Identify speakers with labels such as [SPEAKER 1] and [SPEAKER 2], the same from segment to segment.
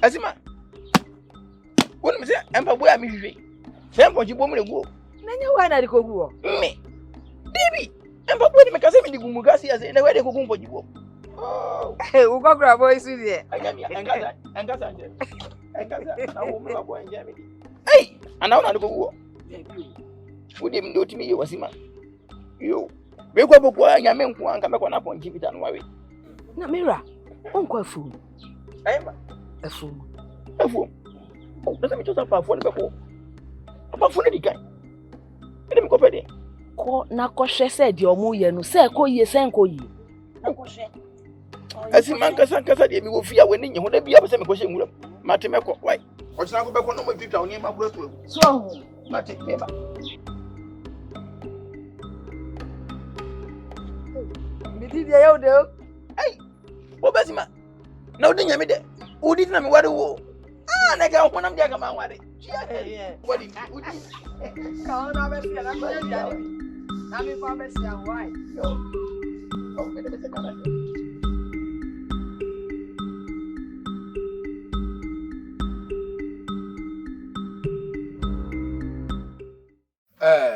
[SPEAKER 1] Asima. Wouldn't say, Emma, where am I? Sam, what you want me to go?
[SPEAKER 2] Nanya wana liko guo.
[SPEAKER 1] Me. Baby. Emma, where do you make us in the Gumugasi as in the way they go for you? Oh,
[SPEAKER 2] Uko grab boys with you.
[SPEAKER 1] I got hey, and now I go. Would him do to me, you was him. You. We go book where I mean, one come back on up on Jimmy and worry.
[SPEAKER 2] Na Mira, Uncle fool.
[SPEAKER 1] Emma,
[SPEAKER 2] A fool.
[SPEAKER 1] a fool. Oh, let me just have a phone before. About phone again. Let me go ready.
[SPEAKER 2] Ko na ko hwe said your mu ye no say ko ye sen ko yi.
[SPEAKER 1] As man kasa de mi wo fia we ni ho da bia be se me ko hye nwura. Mate me ko wai. O china ko be ko no mo pipia oni ma kura to.
[SPEAKER 2] So,
[SPEAKER 1] Mate me ba.
[SPEAKER 2] mi di de yo de.
[SPEAKER 1] Ai. Wo be sima. Na odi nya me de. Odi na me ware wo. Ah, na ga ho nam dia ga ma ware. Yeah. What did you?
[SPEAKER 2] Ka na be sia na ko ya dia ni. Na mi fa be sia why?
[SPEAKER 1] Yo. Oh, me de se kana.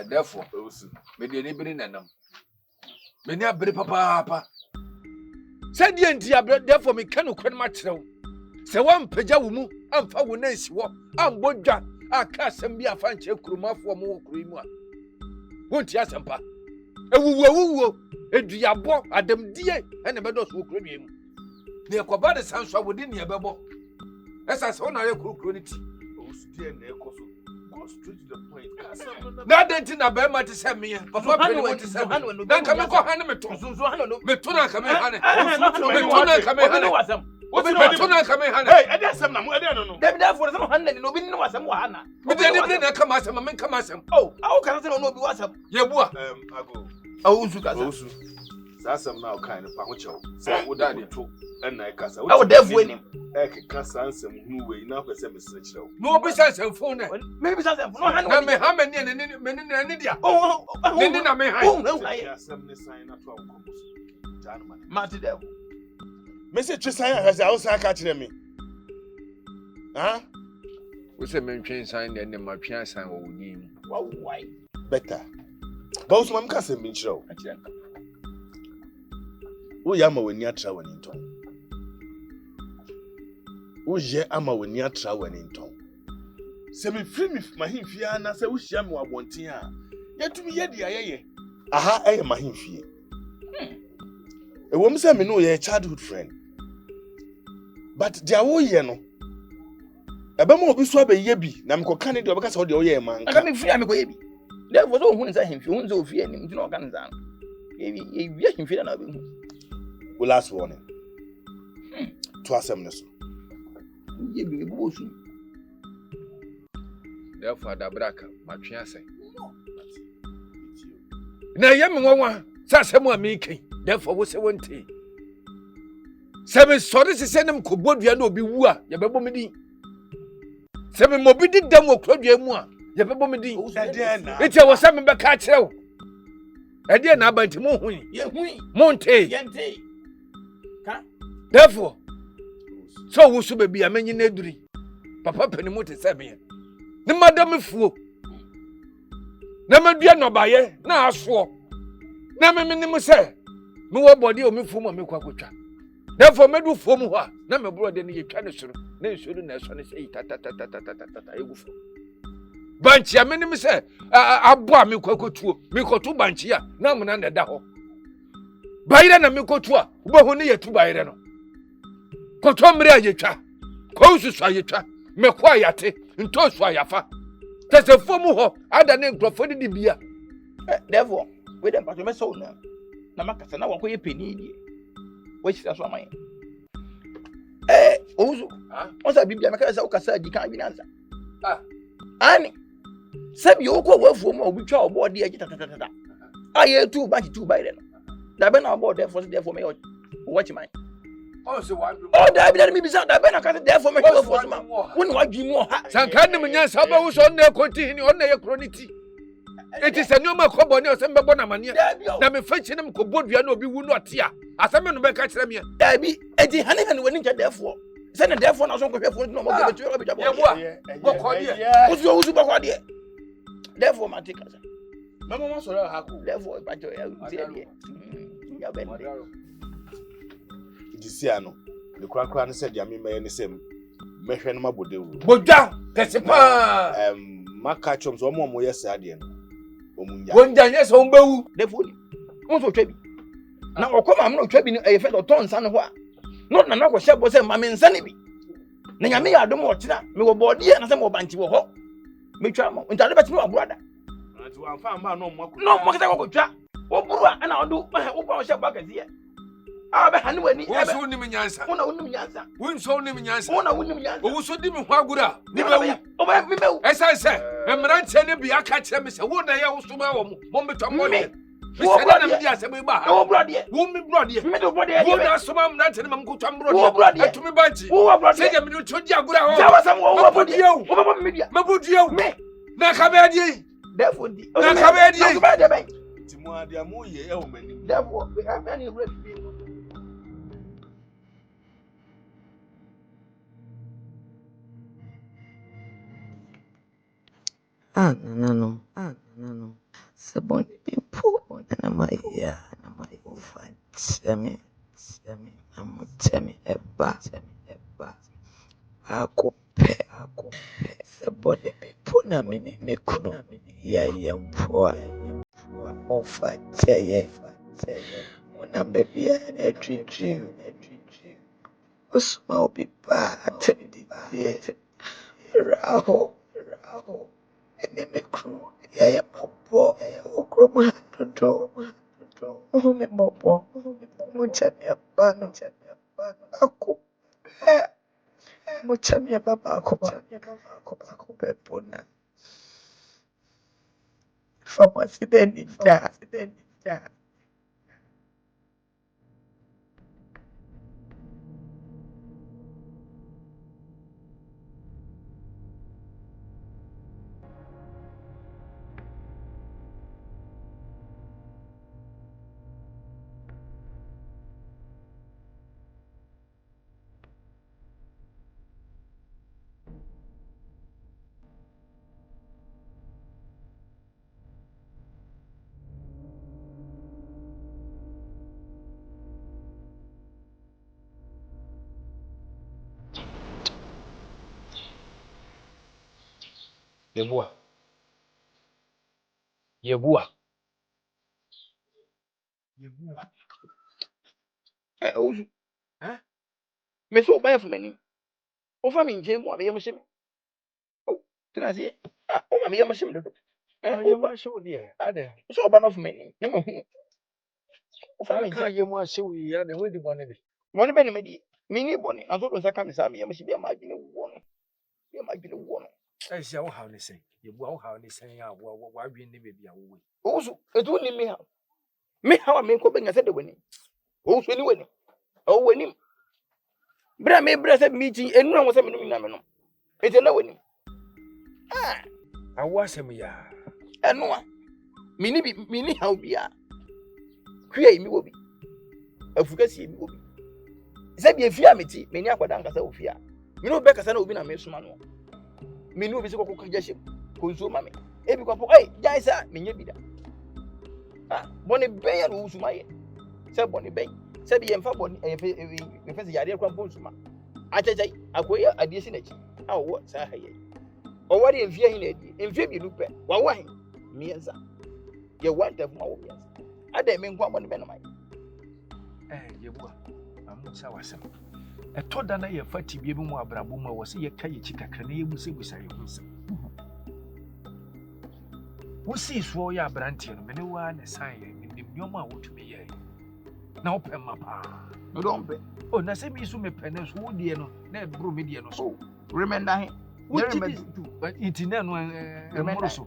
[SPEAKER 3] Therefore, me de bring nanam. Me ni abere papa. Said the entia therefore me kanu kwen ma kyerɛw. Se wan pagya wo mu amfa wo na nsi wo ambodwa aka asɛm bi afa nkyɛ kurumafo mo kuru mu a. Wonti asɛmpa. Ewuwo eduyabɔ adamdie ɛna bɛdɔ so kuru mu. Ne ekoba de sanso awodi ne ɛbɛbɔ. Ɛsa se wona yɛ kuru ni ti. Owusudie na ekoso. Straight to the point. Now then, I bear my to send me. Papa, I want to send me. Then come and go hand me to Metuna come in, honey. Metuna come in, honey. What's the Metuna come in, honey? Hey, I did some. I don't know. Therefore, some hundred no bin was some one. But then it come as a man come as him. Oh, how can I say no be what's up? Yeah, what? I go. Oh, Zuka. Sasam now kind of Pamucho. So, would I talk? And I cast out. I would deaf winning. I can cast some new way enough as a message. No, besides a phone. Maybe some how many and India. Oh, then I may have some sign up from Marty Devil. Mr. Tristan has also catching me. Huh? What's a mention sign and my piano sign will need? Why? Better. Both one cousin been show. Who yama when you travel in town? Who ye ama when you travel in town? Semi free me my himfiana, say, which yam wa wanting her. Yet to me, yet the aye. Aha, I am my himfie. A woman say me know your childhood friend. But the away, no. A bemo be swab a yebi, Namco Canada because all the oye man. I mean, free, I'm a baby. There was no one say him, you won't so fear him to no guns down. Maybe you feel another. Well, last warning. Twas a mess. Therefore, the braka, my fiancé. Now, young one, Sassamua making, therefore, was a 1 tea. 7 sorry to send them Cobodia no be woo, Yabomidi. 7 morbid demo Claudia Moa, Yabomidi. It was some back at you. I dare not buy Timon, Monte, Yante. Therefore, so we should be a man in Nedri. Papa Penimote Sabian. The madame fool. Never be no buyer, now I swore. Never minimum say. No body of me for my Quakucha. Therefore, me do for more. Never brother than you can assure. Then shouldn't as soon as say, Banchia, minimum say, I bought me Quakutu, me go to Banchia, now man under that hole. Bayern and Mikotua, but who near to Bayern. Cotomria yecha, Cosus ayecha, me quiet, and toss wayafa. There's a former other name for the beer. Therefore, with them, but you may so now. Namakasana will pay a penny. Which that's what mine. Eh, also, once I be a Macasa, you can't be answered. Ah, Annie, some you go work for more with your body. I hear 2 by 2 by then. That been on board there for me. Watch mine. Oh, so what? Oh, that be me beside that Ben. I can't there for me. When what you more? Some kind of man, Saba was on their continue on their chronity. It is a new Macobon or some Bonamania. Now me fetching them Cobodia no be would not here. As a man back at them here. There be Eddie Hannigan winning therefore.
[SPEAKER 1] Send a deaf one also go for no more to who's therefore, my tickers.
[SPEAKER 3] Mama wants to have
[SPEAKER 1] Therefore, but you
[SPEAKER 4] It is Siano. The crack said, Yami may any same. Meshan Mabudu.
[SPEAKER 3] Boda, Pessipa.
[SPEAKER 4] Maka Trumps one more Sargeant.
[SPEAKER 3] One Daniel's home bow.
[SPEAKER 1] therefore, also Trebi. Now, come, I'm not trebbing a fellow ton son. Not an aqua shop was a mammy insanity. Nayami, I don't want to me were body and some more banty were hot. Me travel, and tell about my brother.
[SPEAKER 4] I found no more.
[SPEAKER 1] No more than I could trap. What and I'll do my open shop back here. I'll be handling when
[SPEAKER 3] Who's only me answer?
[SPEAKER 1] one of them answer.
[SPEAKER 3] Who's only me answer?
[SPEAKER 1] One of them answer.
[SPEAKER 3] Who's so dim Wagura?
[SPEAKER 1] Oh,
[SPEAKER 3] As I said, Emere sending be a catch them, Mr. Wood, I also moment of money. Oh, bloody, woman, bloody, middle body, who does some not in Mamma Trump, to me, Bunty, who are brought him to Jagura. Mabudio, me, Nakabadi,
[SPEAKER 1] therefore,
[SPEAKER 4] Nakabadi, Timua, the Amoye, Elman.
[SPEAKER 1] therefore, we have many red people.
[SPEAKER 5] Annan, Sabon people, and I'm my offer. Semi, I'm Tammy, a bat, I could pay, Sabon people, na mini, young poor, offer, when I'm baby, a dream, a small be bad, Raho. Emere, yeah, poor, Groma, oh, me mopo, Muchamia, Bano, Aku, Muchamia, Baba, Puna. From what's it then?
[SPEAKER 3] Yebua.
[SPEAKER 1] Me so buy for many. Over me, Jim, what you machine? Oh, did I see? Oh, me, a machine.
[SPEAKER 3] You must show dear.
[SPEAKER 1] So about of many.
[SPEAKER 3] You must show you are the way the money.
[SPEAKER 1] One penny, me, bonnie. I thought was a coming, I must be a margin of one. You might be the one.
[SPEAKER 3] I say, how they say. You will how they say, why we never be away.
[SPEAKER 1] Also, it wouldn't me how. Me how I make coping, I said the winning. Also, winning. Oh, winning. But I made breath meeting and no one was a minimum. It's a no winning.
[SPEAKER 3] I was him, ya.
[SPEAKER 1] And no one. Mini how be a. Create me will be. A fugacy will be. Said ye fear me, many aquadangas of fear. You know, Becca said, I'll be a man. Me no visible congestion. Consume mammy. Every couple, hey, Jaisa, me be that. Bonnie Bay and who's my. Said Bonnie Bay. Said the infant bonnie, and if it's the idea of Componsuma. I tell you, I go here at this energy. Oh, what's I hear? Or what in fear in fear you look back. Why? Me and Sam. You want of my obvious. I didn't mean one man of mine.
[SPEAKER 3] You were. I'm not so awesome. I told Dana your fatty baby more brabuma was a kay chica can you say we say who sees for your brantian, many one a sign in your mouth to be a. Now, Pemma.
[SPEAKER 1] No, don't be.
[SPEAKER 3] Oh, Nasemi Sume Penance, who dear no, never grew median or so.
[SPEAKER 1] Remember him.
[SPEAKER 3] What did you do? But it's in remember so.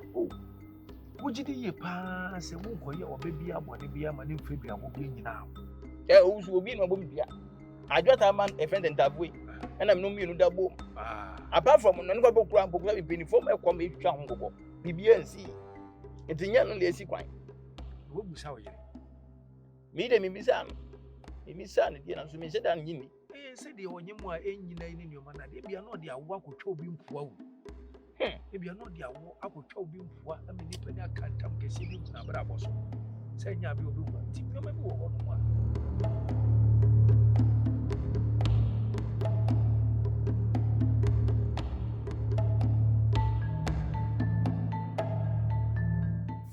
[SPEAKER 3] Would you pass a walk or baby up when be a man in Fibia will be now?
[SPEAKER 1] There will be no boom. I just a man a friend and that way, and I'm no me no double. Apart from an uncle crumb, book like being from a comic town, BBNC. It's in young lazy quine.
[SPEAKER 3] What was how you?
[SPEAKER 1] Me, they may be Sam. He miss San, and so me said, and Jimmy.
[SPEAKER 3] Say the Onyamwa engine in your man, they be not the walk with chobin for. If you are not the walk, I could chobin for. I mean, if I can't come to see you, Nabrabos. Say, Yabu,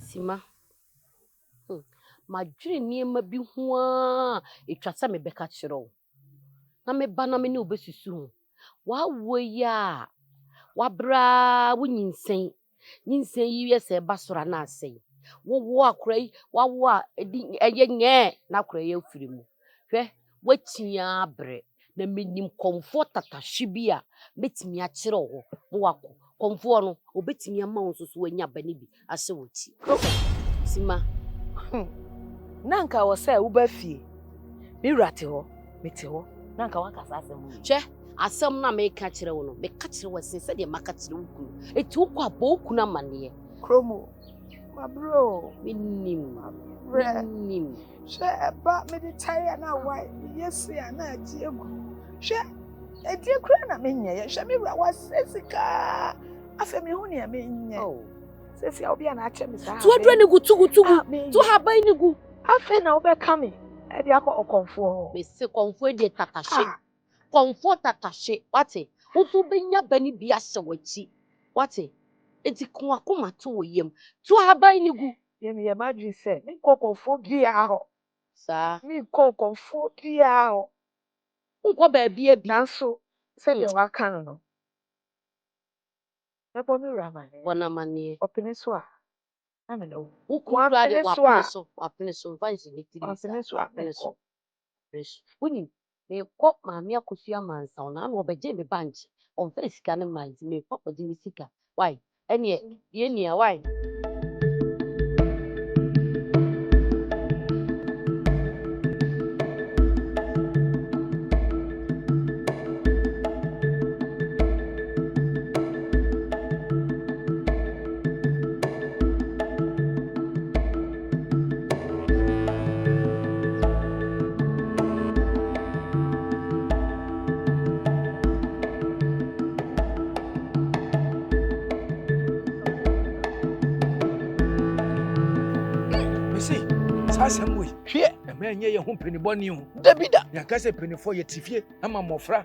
[SPEAKER 6] Sima. My dream near my be one. It was some Becca Chiro. Na me bana me no besi su. Wa wo ya. Wa bra wo nyinsen. Nyinsen yi yese basora na asem. Wo akrai, wa edi eye nye na akrai ye ofiri mu. Hwe watia bre na menim comfort tatashi bia betimi a kire ho. Mo wako. Comfort no obetimi ama won so wanya bani bi ase woti. Sima.
[SPEAKER 2] Nanka wo say wo ba fie. Me rate ho, mete ho. Nanka wakasa asem.
[SPEAKER 6] Che asem na me ka kire wo no. Me ka kire wo sen se de maka kire wo kunu. Eti wo kwa bo kunu amane.
[SPEAKER 2] Kromo. My bro.
[SPEAKER 6] Minim. Minim.
[SPEAKER 2] She ba me de tire na why. Yes ya na agi egu. She e die kura na me nye. She me bra wa sesika. Afa me hu ne me nye. Oh. Sesi obi na ache me sa.
[SPEAKER 6] Tu adura ne gutugu. Tu haban ne gu.
[SPEAKER 2] Afa na obe kame. E dia ko okonfo.
[SPEAKER 6] Me se konfo de tatashe. Konfo tatashe. Wate? Ofu benya bani bi asewachi. Wate? Enti kon akoma to woyem. Tu haban ne gu.
[SPEAKER 2] Ye madri se. Me ko konfo bia ho.
[SPEAKER 6] Sa.
[SPEAKER 2] Me ko konfo bia ho.
[SPEAKER 6] Nko ba bia bi.
[SPEAKER 2] Nanso se de wa kan no. E bo mi rama.
[SPEAKER 6] Bona manie.
[SPEAKER 2] Opene so a. Na me no.
[SPEAKER 6] Ukura de wapene so vanji ni tiri.
[SPEAKER 2] Opene so a.
[SPEAKER 6] Fresh. Woni me ko maami akosua mansa ona na obeje me bank. On fe sika ne mind me papa di ni sika. Why? Ene ye nia why?
[SPEAKER 3] Asem we hwe emenye ye ho peniboni ho
[SPEAKER 1] Dabida
[SPEAKER 3] ya ka se penifo ye tifie ama mofra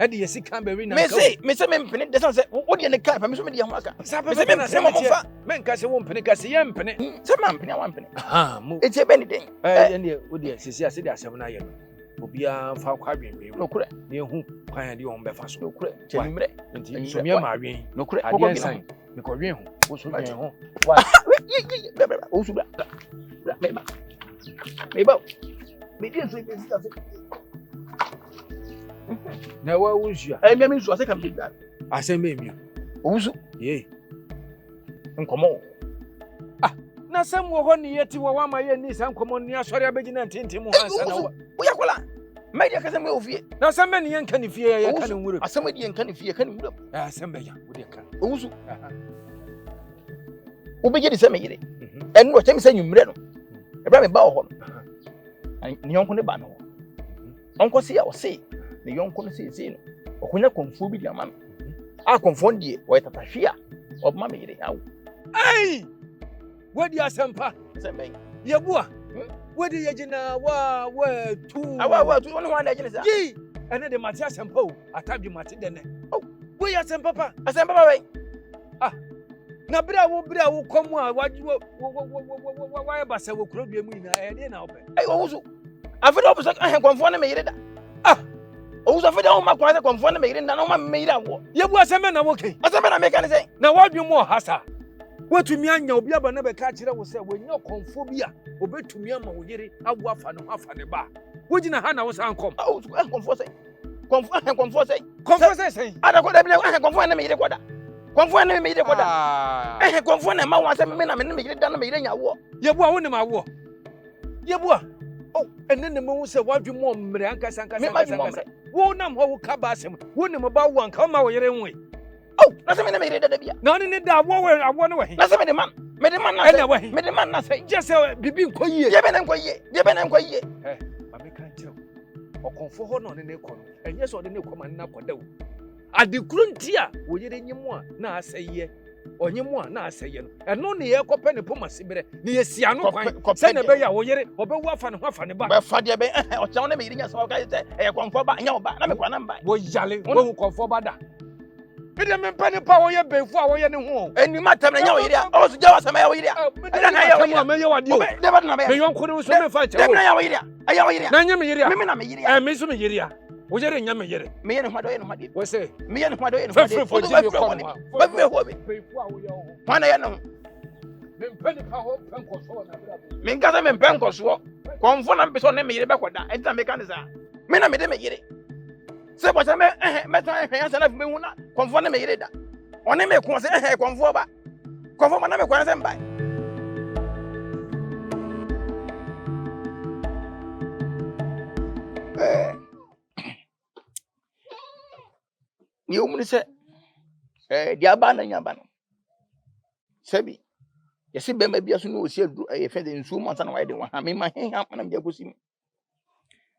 [SPEAKER 3] e de ye sika beri na
[SPEAKER 1] me say me mpene de say wo de ne ka pa me so me de ho aka
[SPEAKER 3] sa pe me na se mofa men ka se wo mpene ka se ye mpene
[SPEAKER 1] se ma mpene wa mpene
[SPEAKER 3] aha mo
[SPEAKER 1] e je be ni den
[SPEAKER 3] ye ne wo de sisi ase de asem na ye obi a fa kwa dwenwe
[SPEAKER 1] no kure
[SPEAKER 3] ne hu kwan de on be fa so
[SPEAKER 1] no kure je ni mre
[SPEAKER 3] nti so me ma adwen
[SPEAKER 1] no kure
[SPEAKER 3] ko bi san me ko dwen ho wo so dwen ho
[SPEAKER 1] wa be o su bra Meba. Me dey so be sika so.
[SPEAKER 3] Na wa wunsu
[SPEAKER 1] Eh me nsu ase kam bi da.
[SPEAKER 3] asem be mi
[SPEAKER 1] Owusu.
[SPEAKER 3] ye
[SPEAKER 1] Nkomo.
[SPEAKER 3] na sam wo ho ne yeti wo wa ma ye ni san komo ni asori abegina ntintim ho ansa na wo
[SPEAKER 1] ya kola. Me dey kasa me ofie.
[SPEAKER 3] na sam be ne yanka ne fie ya ka ne nwure
[SPEAKER 1] Asem dey yanka ne fie ka ne nwure.
[SPEAKER 3] asem be ya wo de ka
[SPEAKER 1] Owusu. Obeje de se me yire. Enu o chemi se nwumre no. Ebra me ba ho no. Ni yonko ne ba no. Onko se ya o se. Ni yonko no se no. Okonya konfo bi di ama. A konfo die o tatahwe a. O ma me yire awo.
[SPEAKER 3] ai wodi asempa
[SPEAKER 1] Se me.
[SPEAKER 3] ye bua wodi ye gina wa tu
[SPEAKER 1] Awa tu woni wan da gine sa.
[SPEAKER 3] yi ene de mate asempa o atabi mate de ne oh wo ya asempa pa
[SPEAKER 1] Asem baba we.
[SPEAKER 3] na bra wo komu a wa ya basa wo kuro biemu ina e de na ope
[SPEAKER 1] Ai Owusu. Afede obuso ahen konfo na me yire da. Owusu afede o ma kwa se konfo na me yire da na o ma me yire awo.
[SPEAKER 3] ye bua asem na wo kai
[SPEAKER 1] Asem na me ka ne se.
[SPEAKER 3] na wadwum o hasa wotumi anya obi aba na be ka kire wo se wonya konfo bi a obetumi ama wo yire awo afa ne ba wo gina ha na wo san kom
[SPEAKER 1] Owusu konfo se. Konfo se.
[SPEAKER 3] konfo se sen
[SPEAKER 1] Ada ko da bi konfo na me yire koda. Konfo na me yire koda. Konfo na ma wa se me na me yire da na me yire nya wo.
[SPEAKER 3] ye bua wo ne ma wo ye bua oh ene ne mo se wadwum o mmre ankasa wo nam ho wo ka ba asem wo ne mo ba wo anka ma wo yire nwe
[SPEAKER 1] Oh, na se me na me yire da bia.
[SPEAKER 3] na ne da awo ne we
[SPEAKER 1] Na se me de man na se. Me de man na se.
[SPEAKER 3] just bibi nko yie
[SPEAKER 1] Ye be na nko yie.
[SPEAKER 3] ma me kan tell okonfo ho no ne ko no enye so de ne ko man na koda wo adekuru ntia wo yere nyimu a na aseye onyemu a na aseye no eno ne ye kope ne poma sibere ne ye sia no kwan se ne be ya wo yere obewu afa ne ho afa ne ba
[SPEAKER 1] be fa de be o cha na me yiri nya so ka say e konfo ba nya wo ba na me kwa na mba
[SPEAKER 3] wo yale wo konfo ba da ede me pa ne pa wo ye befu a wo ye ne ho
[SPEAKER 1] eni matam na nya wo yiri a o so ja wa sama ya wo yiri a eda na ya wo yiri
[SPEAKER 3] me ye wadi o
[SPEAKER 1] de ba na me
[SPEAKER 3] me yon ko ne so me fa che
[SPEAKER 1] de
[SPEAKER 3] wo
[SPEAKER 1] na ya wo yiri a aya wo yiri a
[SPEAKER 3] na nya me yiri a
[SPEAKER 1] me na me yiri a
[SPEAKER 3] me so me yiri a wo yere nya me yere
[SPEAKER 1] me ye ne hwado ye ne hwade
[SPEAKER 3] wo se
[SPEAKER 1] me ye ne hwado ye ne hwade
[SPEAKER 3] Fefo jimi ko no
[SPEAKER 1] ba me ho be
[SPEAKER 3] befu a wo ye ho
[SPEAKER 1] hwana ye no
[SPEAKER 3] me mpani pa ho penko so na bra
[SPEAKER 1] me nka say me penko so konfo na mpeso ne me yiri be koda enti na me ka ne sa me na me de me yiri se bo se me tan hwan sa na me hu na konfo na me yiri da one me ko se konfo ba konfo ma na me kwa se mba ni umuni se dia ba na nya ba no sebi yesi bema bia so no osi adu fe de nsu mo ansa na wai de wa ha me ma hen ha na me jagosi mi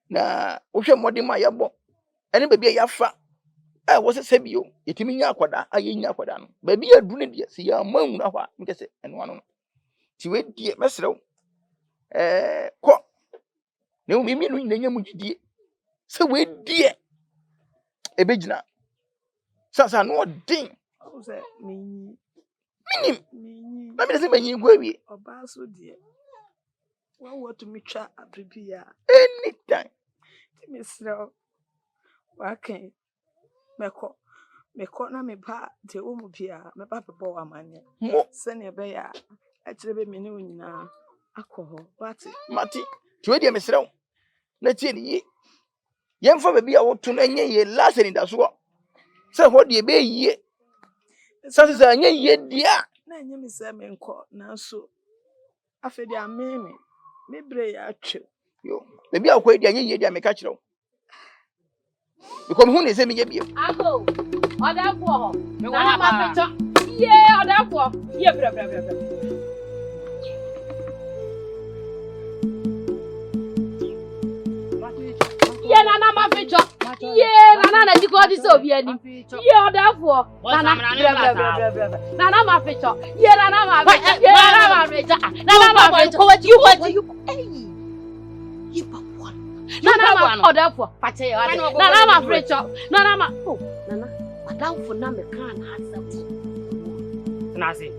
[SPEAKER 1] na wo hwe mode ma yebo ene ba bia ya fa wo se sebi yo yetimi nya akwada aye nya akwada no ba bia adu ne de se ya manwu na hwa nke se eno ano no ti we die mesrew ko ne umi mi no nya mu gidie se we die ebegina sasa no din
[SPEAKER 2] o se me
[SPEAKER 1] minim
[SPEAKER 2] me
[SPEAKER 1] na me se manyi gwa wie
[SPEAKER 2] oba so de wa to me twa abribia
[SPEAKER 1] anytime
[SPEAKER 2] ti me sra wa kan meko na me ba de o mu bia me ba bebo wa manye
[SPEAKER 1] mo
[SPEAKER 2] se ne be ya a kire be me ne onyina akọ but
[SPEAKER 1] mati ti we die mesrew na tie ni ye yemfa ba bia wo to na nye ye last ni da so se ho de be yie sasa anya ye dia
[SPEAKER 2] na nye me se me nko na so afedi ameme me bre ya atwe
[SPEAKER 1] yo be bia ko dia anya ye dia me ka kire wo because hu ne se me ye bia
[SPEAKER 6] Ago. Odafo ho. Na ma fecho. Ye odafo. Ye bra. Ye na ma fecho. Ye na di ko di so bi ani. Ye odafo. Na bra. Na ma fecho. Ye na ma fecho. Ye na ma fecho. Na ma fecho. You hey. You papa. Na ma odafo. Pache yo. Na ma fecho. Na ma oh. Nana. Madam for na me kan asem.
[SPEAKER 7] Nasi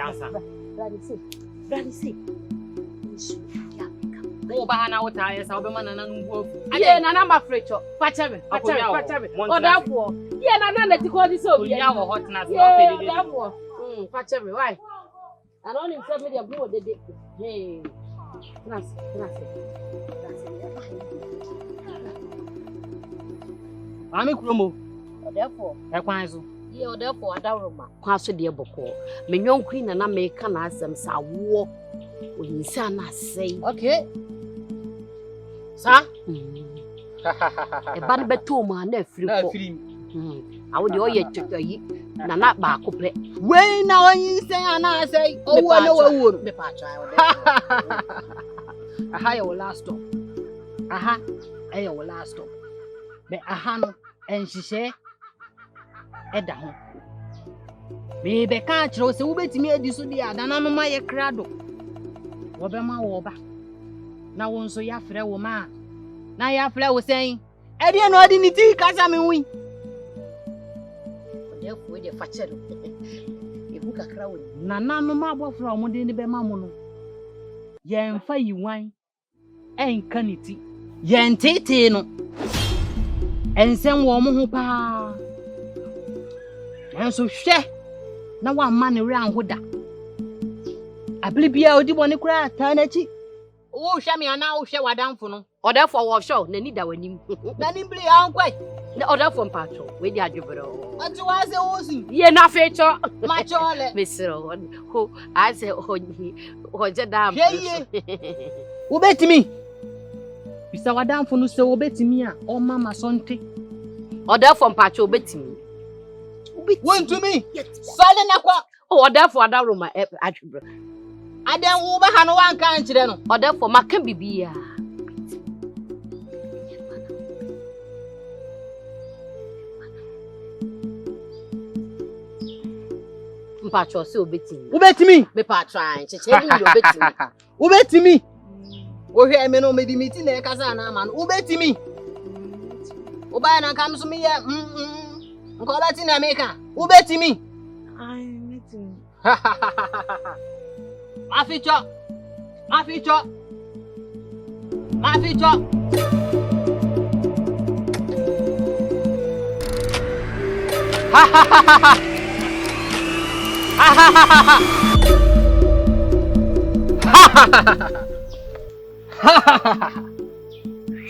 [SPEAKER 7] answer.
[SPEAKER 6] Brady say.
[SPEAKER 7] Go ba na wota ya sa obema nana ngu.
[SPEAKER 6] Ye nana ma frecho. Pache me. Odafo. Ye nana na ti ko di so bi.
[SPEAKER 7] Ya wo hot na
[SPEAKER 6] Ye odafo. Pache me why? I don't even say me dey blow de. Hey. Nasi.
[SPEAKER 7] Ami kromo.
[SPEAKER 6] Odafo.
[SPEAKER 7] E kwan so.
[SPEAKER 6] Ye odafo adaroma. Kwa so de boko. Me nyonkui na me ka na asem sa wo. Oyinsa na sei.
[SPEAKER 7] Okay. Sa?
[SPEAKER 6] E ba ne beto ma na afiri ko. Awo de oye twetwayi na ba ko pe.
[SPEAKER 7] We na oyinsa ana asai. Owo na wawo no.
[SPEAKER 6] Me pa try
[SPEAKER 7] Aha ya last stop. Aha. Eya wo last stop. Be aha no enhihye eda ho. Me be ka kire o se wo betimi edi so dia dana no ma ye krado. Wo be ma wo ba. Na wo nso ya frɛ wo ma. Na ya frɛ wo sen. Edi no odi ni ti kasa me wi.
[SPEAKER 6] Odafo de fa chere. E bu kakra wo.
[SPEAKER 7] Nana no ma bofra o mo de ni be ma mo no. Ye mfa yiwan. Enka ni ti. Ye ntete no. Ensem wo mo ho pa. Enso hwe na wa ma ne re anhoda. Abli bia odi bone kura ta na chi.
[SPEAKER 6] Wo hwe me ana wo hwe wadamfo no. Odafo wo show na ni da wanim.
[SPEAKER 7] Na ni bli ankwai.
[SPEAKER 6] Na odafo mpacho we di adwebro.
[SPEAKER 7] Ati wa se wo si.
[SPEAKER 6] Ye na fecho.
[SPEAKER 7] Ma chole.
[SPEAKER 6] Mesiro ho I say ho je dam.
[SPEAKER 7] Wo betimi. Bisa wadamfo no se wo betimi a o mama sonte.
[SPEAKER 6] Odafo mpacho obetimi.
[SPEAKER 7] Want to me? Sale na kwa.
[SPEAKER 6] Oh, odafo adaroma adwebro.
[SPEAKER 7] Adan wo ba ha no wan kan kire no.
[SPEAKER 6] Odafo maka bibia. patro se obetimi.
[SPEAKER 7] Ubetimi.
[SPEAKER 6] Me patro an cheche ni obetimi.
[SPEAKER 7] Ubetimi. Wo hwe me no me di meeting na kasa na ama no. Ubetimi. Oba na kam so me ye nko obeti na me ka. Ubetimi.
[SPEAKER 2] Ai, meeting.
[SPEAKER 7] Maficho. Maficho. Maficho.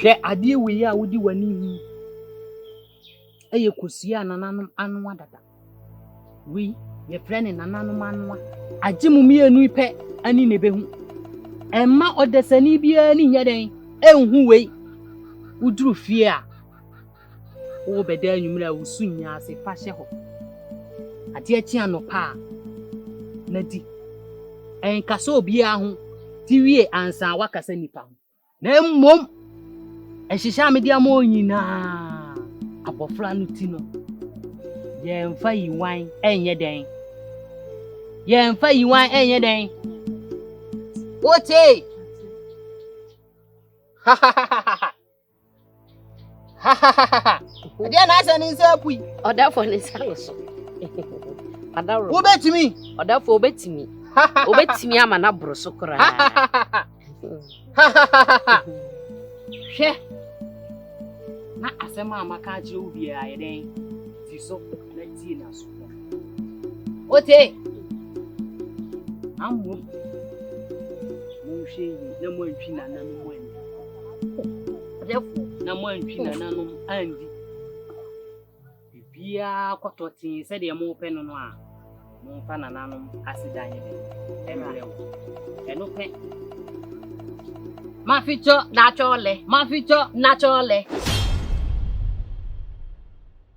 [SPEAKER 7] Hwɛ adeɛ wei a wodi w'ani hu ɛyɛ kosia nananom anoa dada wei yɛfrɛ ne nananom anoa agye mu mienu pɛ ani ne behu ɛmma ɔdesani biara ni nyɛ den ɛnhu wei woduru fie a wo bɛda anwumra wo sunya ase fa hyɛ hɔ adeɛ kyi anopa na di ɛnkasa obiara ho ti wie ansa wakasa nipa ho na mmom ɛhyehyɛ amede ama onyinaa abɔfra no ti no yɛmfa yiwan ɛnyɛ den yɛmfa yiwan ɛnyɛ den wote adeɛ na asɛ ne nsa apui
[SPEAKER 6] Odafo ne saloso. Adaro.
[SPEAKER 7] wobɛtumi
[SPEAKER 6] Odafo obetimi. Obetimi ama na broso kra.
[SPEAKER 7] hwɛ na asɛm a maka akyerɛ wo biara yɛ den ti so na tie na so wote ammo monhwɛ yi na moantwi nananom ani adɛfo na moantwi nananom andi bibiara kɔtɔtee sɛdeɛ mopɛ no no a momfa nananom aseda nyɛ dɛ ɛmmerɛ wo ɛno pɛ
[SPEAKER 6] Maficho nachole.